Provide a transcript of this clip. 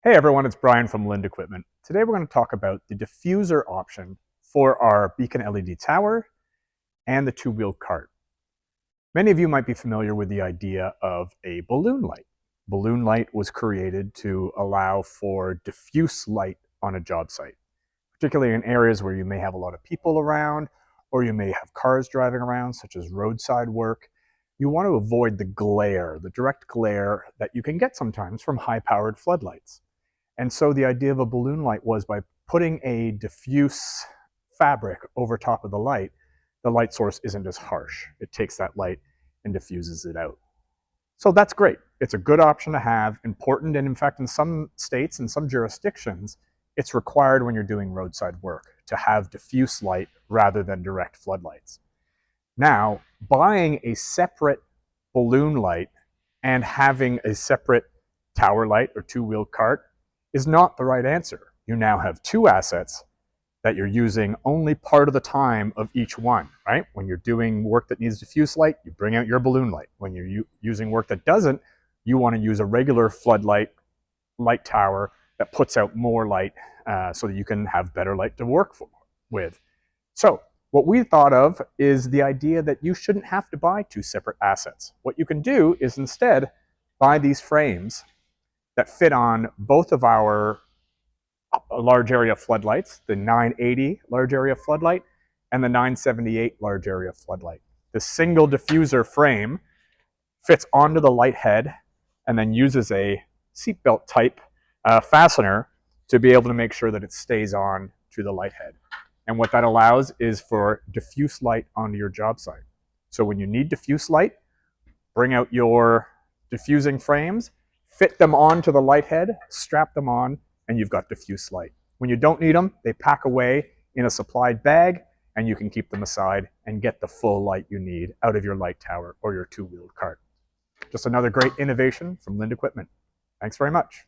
Hey everyone, it's Brian from Lind Equipment. Today we're going to talk about the diffuser option for our beacon LED tower and the two-wheel cart. Many of you might be familiar with the idea of a balloon light. Balloon light was created to allow for diffuse light on a job site, particularly in areas where you may have a lot of people around or you may have cars driving around, such as roadside work. You want to avoid the glare, the direct glare that you can get sometimes from high-powered floodlights. And so the idea of a balloon light was by putting a diffuse fabric over top of the light source isn't as harsh. It takes that light and diffuses it out. So that's great. It's a good option to have, important, and in fact, in some states and some jurisdictions, it's required when you're doing roadside work to have diffuse light rather than direct floodlights. Now, buying a separate balloon light and having a separate tower light or two-wheel cart is not the right answer. You now have two assets that you're using only part of the time of each one, right? When you're doing work that needs diffuse light, you bring out your balloon light. When you're using work that doesn't, you want to use a regular floodlight light tower that puts out more light so that you can have better light to work with. So what we thought of is the idea that you shouldn't have to buy two separate assets. What you can do is instead buy these frames that fit on both of our large area floodlights, the 980 large area floodlight and the 978 large area floodlight. The single diffuser frame fits onto the light head and then uses a seatbelt type fastener to be able to make sure that it stays on to the light head. And what that allows is for diffuse light onto your job site. So when you need diffuse light, bring out your diffusing frames, fit them onto the light head, strap them on, and you've got diffuse light. When you don't need them, they pack away in a supplied bag, and you can keep them aside and get the full light you need out of your light tower or your two-wheeled cart. Just another great innovation from Lind Equipment. Thanks very much.